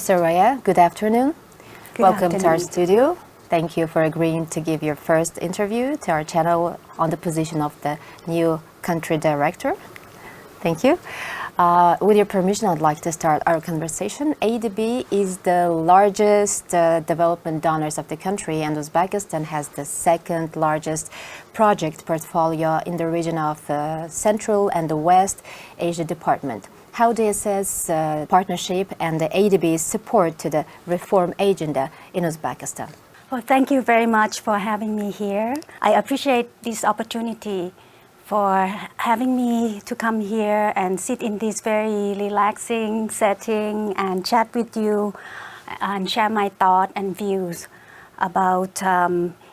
Ms.Lao-Araya, good afternoon. Welcome to our afternoon. studio. Thank you for agreeing to give your first interview to our channel on the position of the new country director. Thank you. With your permission, I'd like to start our conversation. ADB is the largest development donors of the country, and Uzbekistan has the second largest project portfolio in the region of Central and the West Asia Department. How do you assess partnership and the ADB's support to the reform agenda in Uzbekistan? Well, thank you very much for having me here. I appreciate this opportunity for having me to come here and sit in this very relaxing setting and chat with you and share my thoughts and views about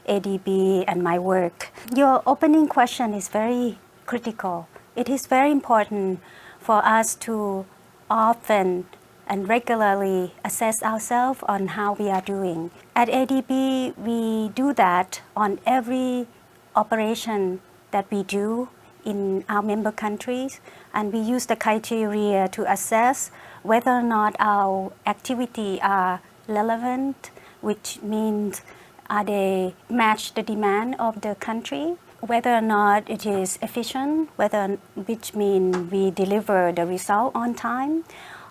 ADB and my work. Your opening question is very critical. It is very important for us to often and regularly assess ourselves on how we are doing. At ADB, we do that on every operation that we do in our member countries, and we use the criteria to assess whether or not our activities are relevant, which means are they match the demand of the country, whether or not it is efficient, which means we deliver the result on time,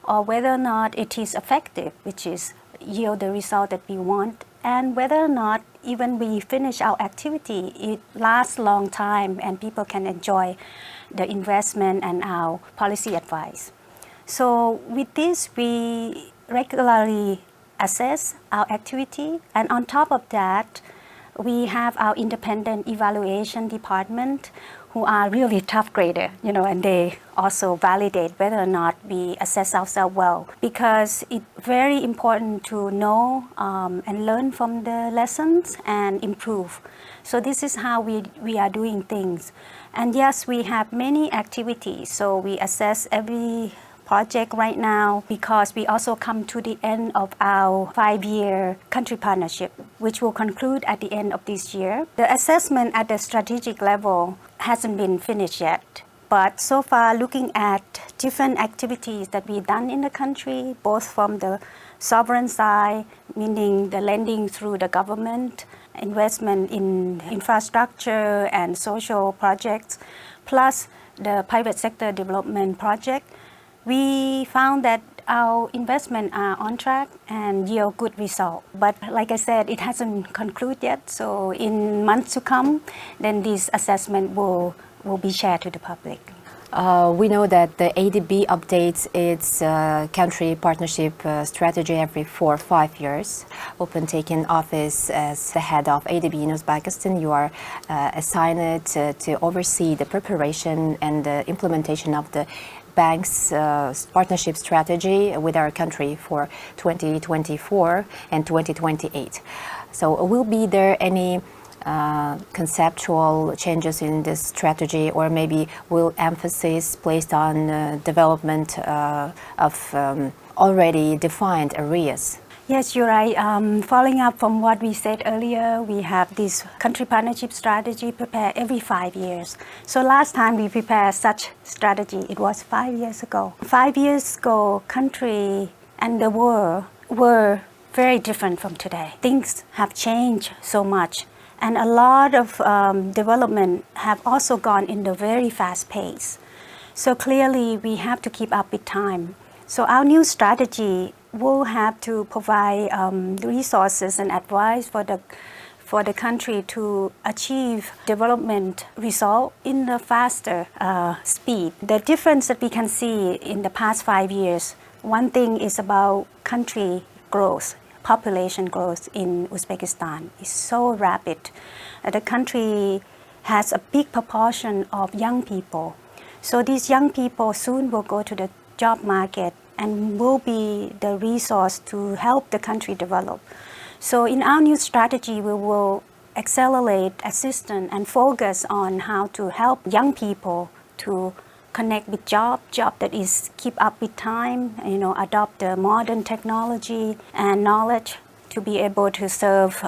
or whether or not it is effective, which is yield the result that we want, and whether or not even we finish our activity, it lasts a long time and people can enjoy the investment and our policy advice. So with this, we regularly assess our activity, and on top of that, we have our independent evaluation department who are really tough grader, and they also validate whether or not we assess ourselves well, because it's very important to know and learn from the lessons and improve. So this is how we are doing things. And yes, we have many activities, so we assess every project right now because we also come to the end of our 5-year country partnership, which will conclude at the end of this year. The assessment at the strategic level hasn't been finished yet, but so far looking at different activities that we've done in the country, both from the sovereign side, meaning the lending through the government, investment in infrastructure and social projects, plus the private sector development project, we found that our investments are on track and yield good results. But like I said, it hasn't concluded yet. So in months to come, then this assessment will be shared to the public. We know that the ADB updates its country partnership strategy every 4 or 5 years. Upon taking office as the head of ADB in Uzbekistan, you are assigned to oversee the preparation and the implementation of the bank's partnership strategy with our country for 2024 and 2028. So will be there any conceptual changes in this strategy, or maybe will emphasis placed on development of already defined areas? Yes, you're right. Following up from what we said earlier, we have this country partnership strategy prepared every 5 years. So last time we prepared such strategy, it was 5 years ago. 5 years ago, country and the world were very different from today. Things have changed so much, and a lot of development have also gone in the very fast pace. So clearly, we have to keep up with time. So our new strategy will have to provide resources and advice for the country to achieve development result in a faster speed. The difference that we can see in the past 5 years, one thing is about country growth. Population growth in Uzbekistan is so rapid. The country has a big proportion of young people. So these young people soon will go to the job market and will be the resource to help the country develop. So in our new strategy, we will accelerate assistance and focus on how to help young people to connect with job that is keep up with time, adopt the modern technology and knowledge to be able to serve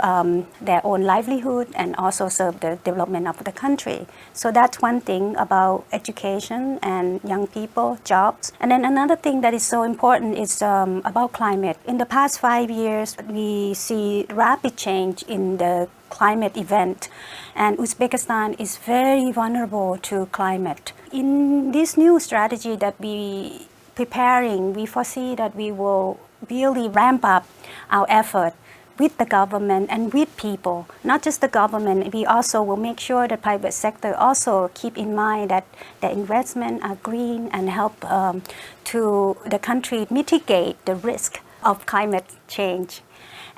their own livelihood and also serve the development of the country. So that's one thing about education and young people, jobs. And then another thing that is so important is about climate. In the past 5 years, we see rapid change in the climate event, and Uzbekistan is very vulnerable to climate. In this new strategy that we preparing, we foresee that we will really ramp up our effort with the government and with people. Not just the government, we also will make sure the private sector also keep in mind that the investment are green and help to the country mitigate the risk of climate change,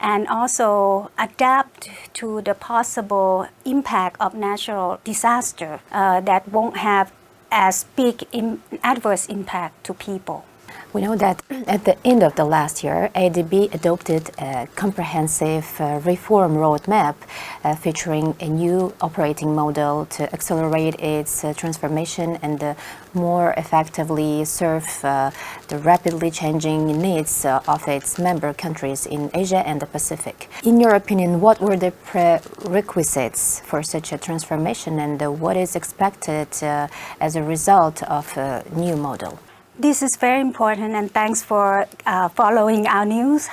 and also adapt to the possible impact of natural disaster that won't have as big adverse impact to people. We know that at the end of the last year, ADB adopted a comprehensive reform roadmap featuring a new operating model to accelerate its transformation and more effectively serve the rapidly changing needs of its member countries in Asia and the Pacific. In your opinion, what were the prerequisites for such a transformation, and what is expected as a result of a new model? This is very important, and thanks for following our news.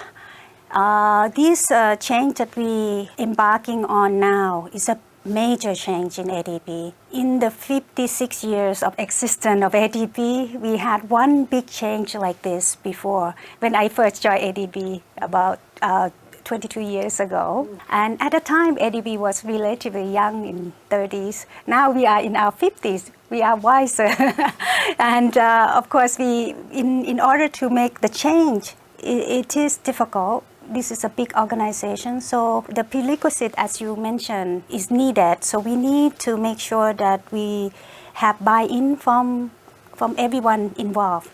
This change that we embarking on now is a major change in ADB. In the 56 years of existence of ADB, we had one big change like this before when I first joined ADB about 22 years ago. And at the time, ADB was relatively young, in 30s. Now we are in our 50s. We are wiser. And of course, in order to make the change, it is difficult. This is a big organization, so the prerequisite, as you mentioned, is needed. So we need to make sure that we have buy-in from everyone involved,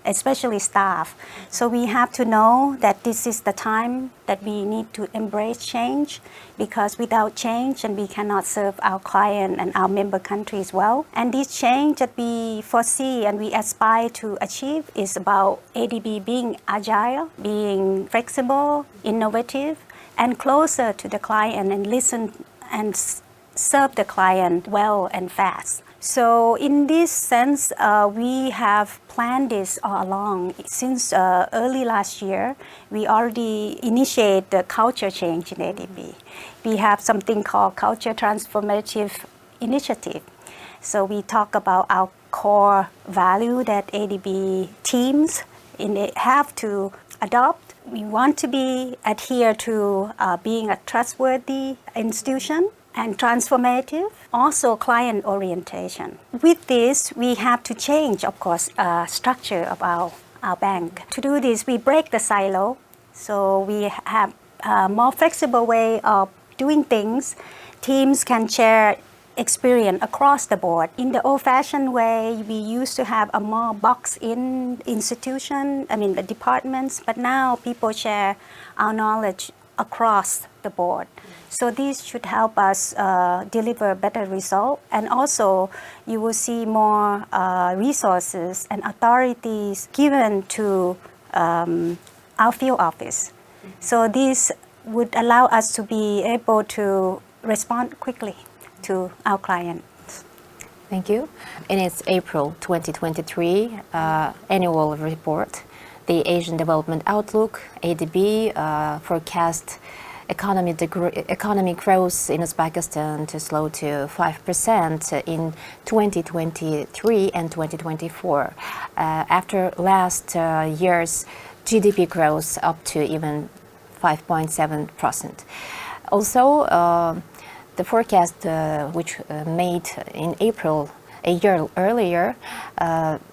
especially staff. So we have to know that this is the time that we need to embrace change, because without change, and we cannot serve our client and our member countries well. And this change that we foresee and we aspire to achieve is about ADB being agile, being flexible, innovative, and closer to the client, and listen and serve the client well and fast. So in this sense, we have planned this all along. Since early last year, we already initiate the culture change in ADB. We have something called Culture Transformative Initiative. So we talk about our core value that ADB teams have to adopt. We want to adhere to being a trustworthy institution and transformative, also client orientation. With this, we have to change, of course, structure of our bank. To do this, we break the silo, so we have a more flexible way of doing things. Teams can share experience across the board. In the old-fashioned way, we used to have a more box-in institution, the departments, but now people share our knowledge across the board. So this should help us deliver better results, and also you will see more resources and authorities given to our field office. So this would allow us to be able to respond quickly to our clients. Thank you. In its April 2023 annual report, the Asian Development Outlook, ADB, forecast economic growth in Uzbekistan to slow to 5% in 2023 and 2024, after last year's GDP growth up to even 5.7%. Also, the forecast which made in April a year earlier,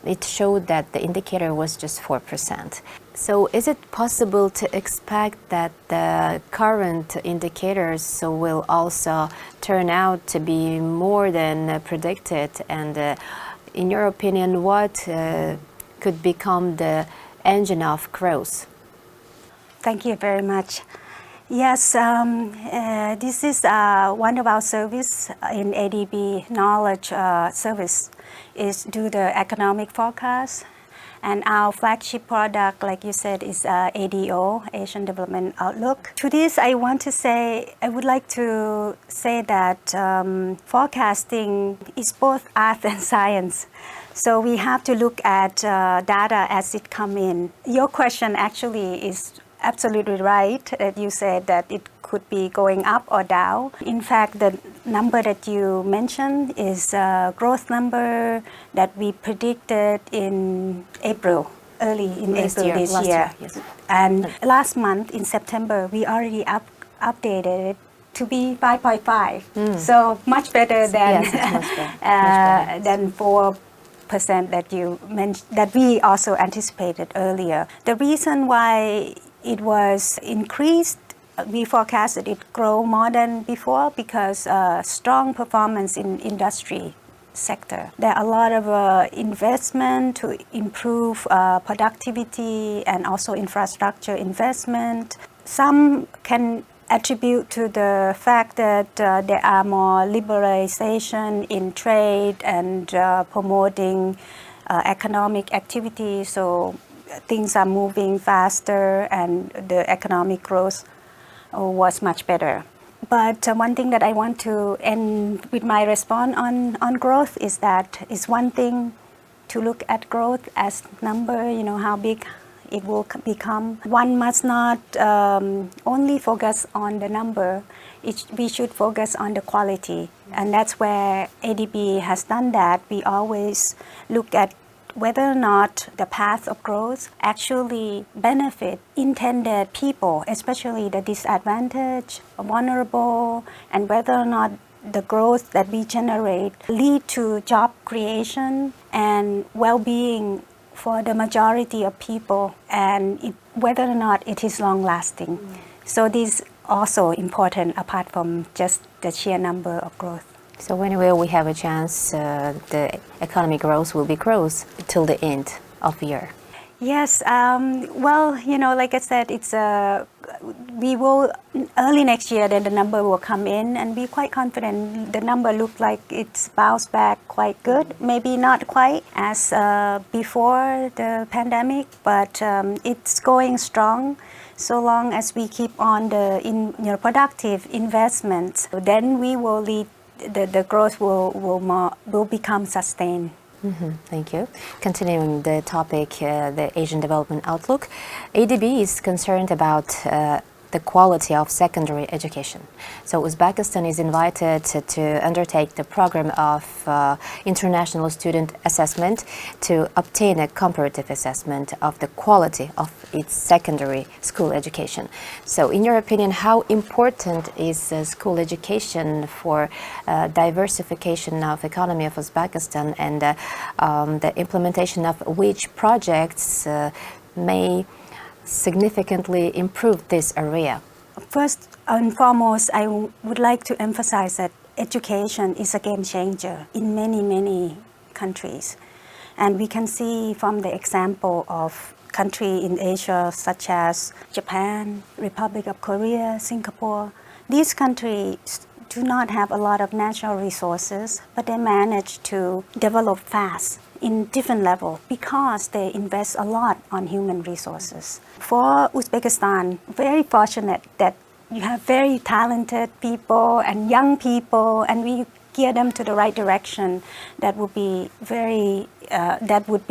it showed that the indicator was just 4%. So is it possible to expect that the current indicators will also turn out to be more than predicted? And in your opinion, what could become the engine of growth? Thank you very much. Yes, this is one of our service in ADB, knowledge service, is do the economic forecast. And our flagship product, like you said, is ADO, Asian Development Outlook. To this, I would like to say that forecasting is both art and science. So we have to look at data as it come in. Your question actually is absolutely right that you said that it could be going up or down. In fact, the number that you mentioned is a growth number that we predicted in April, early in Last April year, this last year. year, yes. And last month in September, we already updated it to be 5.5. So much better than, Yes, it's much better. than 4% that you mentioned, that we also anticipated earlier. The reason why it was increased, we forecasted it grow more than before because strong performance in industry sector. There are a lot of investment to improve productivity and also infrastructure investment. Some can attribute to the fact that there are more liberalization in trade and promoting economic activity, so things are moving faster and the economic growth was much better. But one thing that I want to end with my response on growth is that it's one thing to look at growth as number, how big it will become. One must not only focus on the number, we should focus on the quality. And that's where ADB has done that. We always look at whether or not the path of growth actually benefit intended people, especially the disadvantaged, vulnerable, and whether or not the growth that we generate lead to job creation and well-being for the majority of people, and whether or not it is long-lasting. So this is also important apart from just the sheer number of growth. So whenever we have a chance, the economic growth will be growth till the end of the year. Yes, well, like I said, we will, early next year, then the number will come in and be quite confident. The number looks like it's bounced back quite good. Maybe not quite as before the pandemic, but it's going strong. So long as we keep on the productive investments, then we will lead. The growth will become sustained. Thank you. Continuing the topic, the Asian Development Outlook, ADB is concerned about the quality of secondary education. So Uzbekistan is invited to undertake the program of international student assessment to obtain a comparative assessment of the quality of its secondary school education. So in your opinion, how important is school education for diversification of economy of Uzbekistan, and the implementation of which projects may significantly improve this area? First and foremost, I would like to emphasize that education is a game changer in many, many countries. And we can see from the example of countries in Asia such as Japan, Republic of Korea, Singapore. These countries do not have a lot of natural resources, but they manage to develop fast in different levels because they invest a lot on human resources. For Uzbekistan, very fortunate that you have very talented people and young people, and we gear them to the right direction. That would be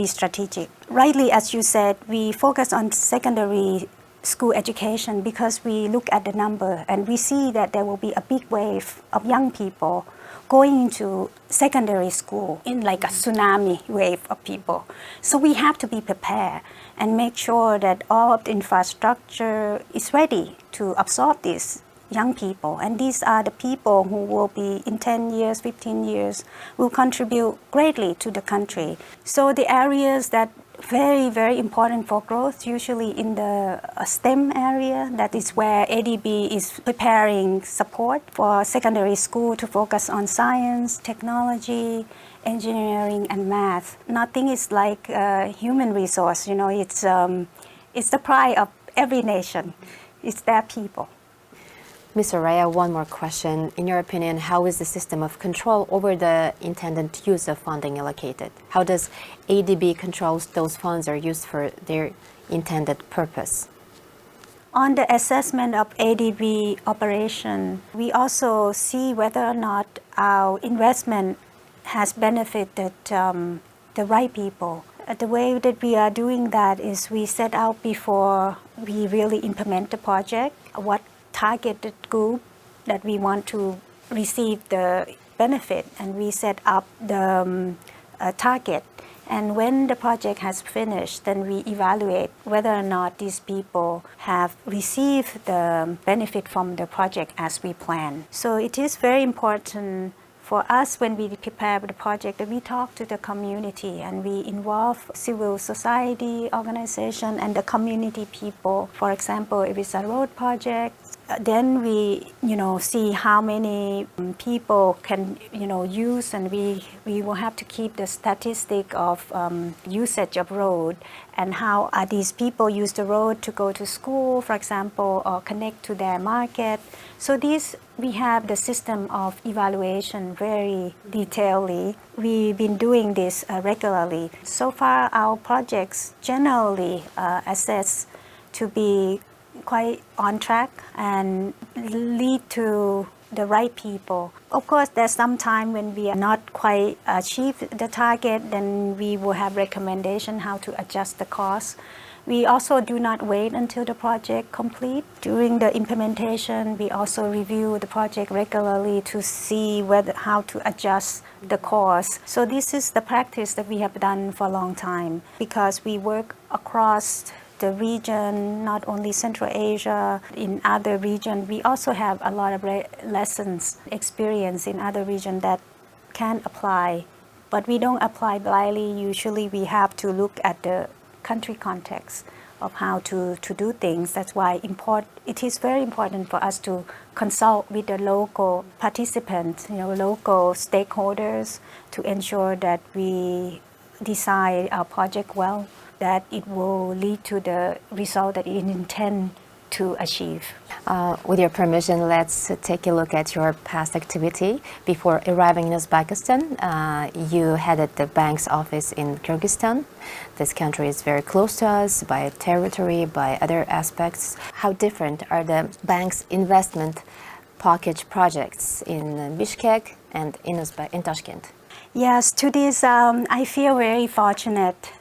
strategic. Rightly, as you said, we focus on secondary school education because we look at the number and we see that there will be a big wave of young people going into secondary school in like a tsunami wave of people. So we have to be prepared and make sure that all of the infrastructure is ready to absorb these young people. And these are the people who will be in 10 years, 15 years, will contribute greatly to the country. So the areas that very, very important for growth, usually in the STEM area. That is where ADB is preparing support for secondary school to focus on science, technology, engineering, and math. Nothing is like human resource, it's the pride of every nation. It's their people. Ms. Araya, one more question. In your opinion, how is the system of control over the intended use of funding allocated? How does ADB controls those funds are used for their intended purpose? On the assessment of ADB operation, we also see whether or not our investment has benefited the right people. The way that we are doing that is we set out before we really implement the project, what targeted group that we want to receive the benefit, and we set up the target. And when the project has finished, then we evaluate whether or not these people have received the benefit from the project as we plan. So it is very important for us when we prepare the project that we talk to the community and we involve civil society organization and the community people. For example, if it's a road project, then we see how many people can use, and we will have to keep the statistic of usage of road and how these people use the road to go to school, for example, or connect to their market. So we have the system of evaluation very detailedly. We've been doing this regularly. So far, our projects generally assess to be quite on track and lead to the right people. Of course, there's some time when we are not quite achieve the target, then we will have recommendation how to adjust the cost. We also do not wait until the project complete. During the implementation, we also review the project regularly to see how to adjust the cost. So this is the practice that we have done for a long time because we work across the region, not only Central Asia, in other regions. We also have a lot of lessons, experience in other regions that can apply, but we don't apply blindly. Usually we have to look at the country context of how to do things. That's why it is very important for us to consult with the local participants, local stakeholders, to ensure that we design our project well, that it will lead to the result that it intends to achieve. With your permission, let's take a look at your past activity. Before arriving in Uzbekistan, you headed the bank's office in Kyrgyzstan. This country is very close to us by territory, by other aspects. How different are the bank's investment package projects in Bishkek and in Tashkent? Yes, to this, I feel very fortunate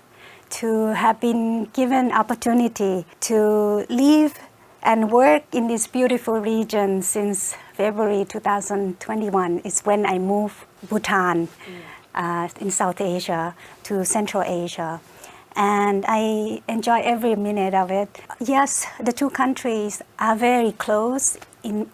to have been given opportunity to live and work in this beautiful region since February 2021. It's when I moved Bhutan in South Asia to Central Asia. And I enjoy every minute of it. Yes, the two countries are very close in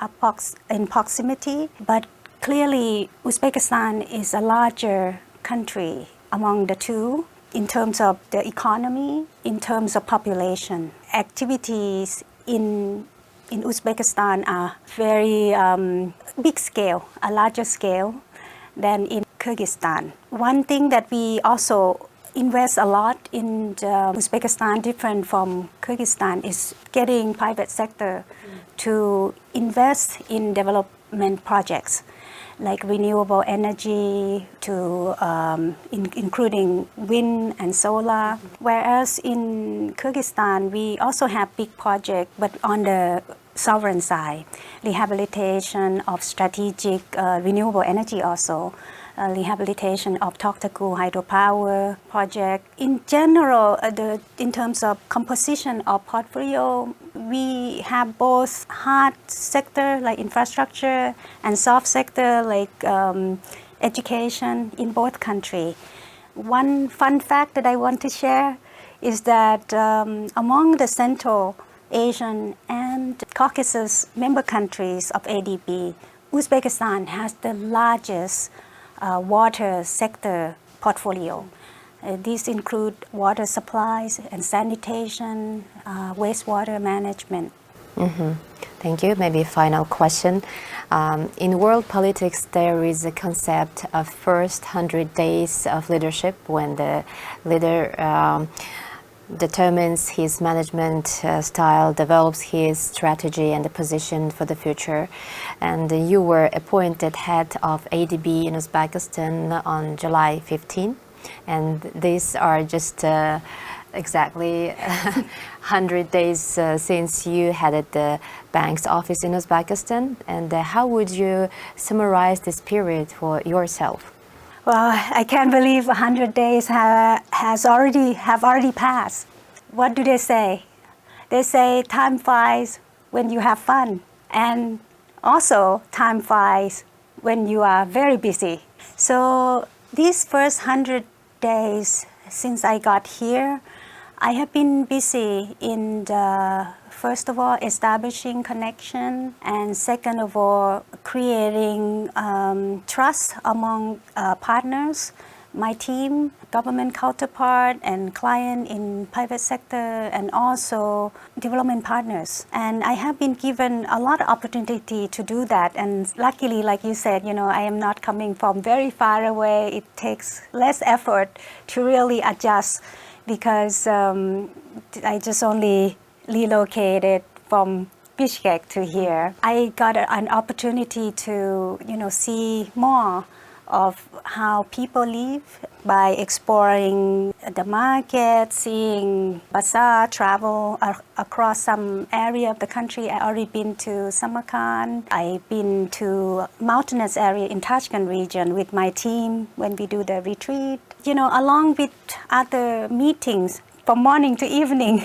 proximity, but clearly Uzbekistan is a larger country among the two in terms of the economy, in terms of population. Activities in Uzbekistan are very big scale, a larger scale than in Kyrgyzstan. One thing that we also invest a lot in Uzbekistan, different from Kyrgyzstan, is getting private sector to invest in development projects like renewable energy, to including wind and solar. Whereas in Kyrgyzstan, we also have big projects, but on the sovereign side, rehabilitation of strategic renewable energy also, rehabilitation of Toktaku hydropower project. In general, in terms of composition of portfolio, we have both hard sector like infrastructure and soft sector like education in both countries. One fun fact that I want to share is that among the Central Asian and Caucasus member countries of ADB, Uzbekistan has the largest water sector portfolio. These include water supplies and sanitation, wastewater management. Thank you. Maybe a final question. In world politics, there is a concept of first 100 days of leadership when the leader determines his management style, develops his strategy and the position for the future. And you were appointed head of ADB in Uzbekistan on July 15. And these are just exactly 100 days since you headed the bank's office in Uzbekistan. And how would you summarize this period for yourself? Well, I can't believe 100 days have already passed. What do they say? They say time flies when you have fun, and also time flies when you are very busy. So these first 100 days since I got here, I have been busy in first of all, establishing connection, and second of all, creating trust among partners, my team, government counterpart, and client in private sector, and also development partners. And I have been given a lot of opportunity to do that. And luckily, like you said, I am not coming from very far away. It takes less effort to really adjust because I just only relocated from Bishkek to here. I got an opportunity to, see more of how people live by exploring the market, seeing bazaar, travel across some area of the country. I already been to Samarkand. I've been to mountainous area in Tashkent region with my team when we do the retreat. Along with other meetings from morning to evening.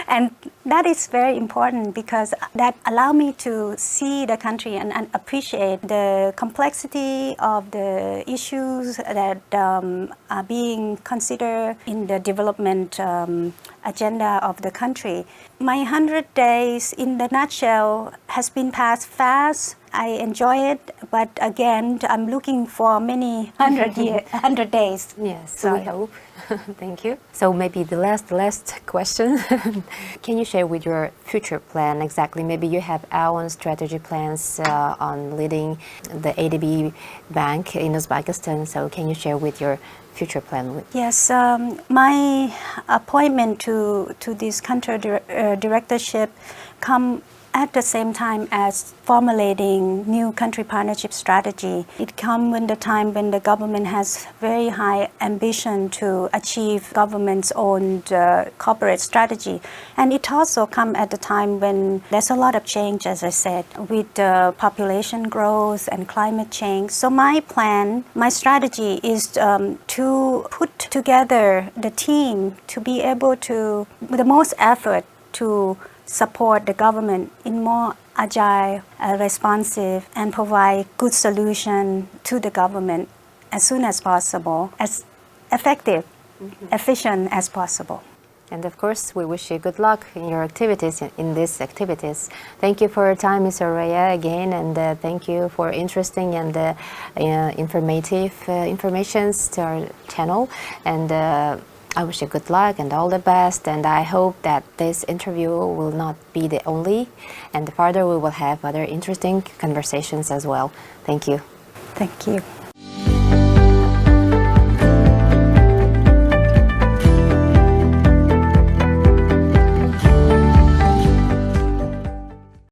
And that is very important because that allows me to see the country and appreciate the complexity of the issues that are being considered in the development agenda of the country. My 100 days, in the nutshell, has been passed fast. I enjoy it, but again, I'm looking for many 100 days. Yes, so we hope. Thank you. So maybe the last question. Can you share with your future plan exactly? Maybe you have own strategy plans on leading the ADB bank in Uzbekistan. So can you share with your future plan? Yes, my appointment to this country directorship come at the same time as formulating new country partnership strategy. It comes when the time when the government has very high ambition to achieve government's own corporate strategy. And it also comes at the time when there's a lot of change, as I said, with population growth and climate change. So my plan, my strategy is to put together the team to be able to, with the most effort, to support the government in more agile, responsive, and provide good solution to the government as soon as possible, as effective, efficient as possible. And of course, we wish you good luck in your activities, in these activities. Thank you for your time, Ms. Araya, again, and thank you for interesting and informative informations to our channel. And I wish you good luck and all the best, and I hope that this interview will not be the only, and further we will have other interesting conversations as well. Thank you. Thank you.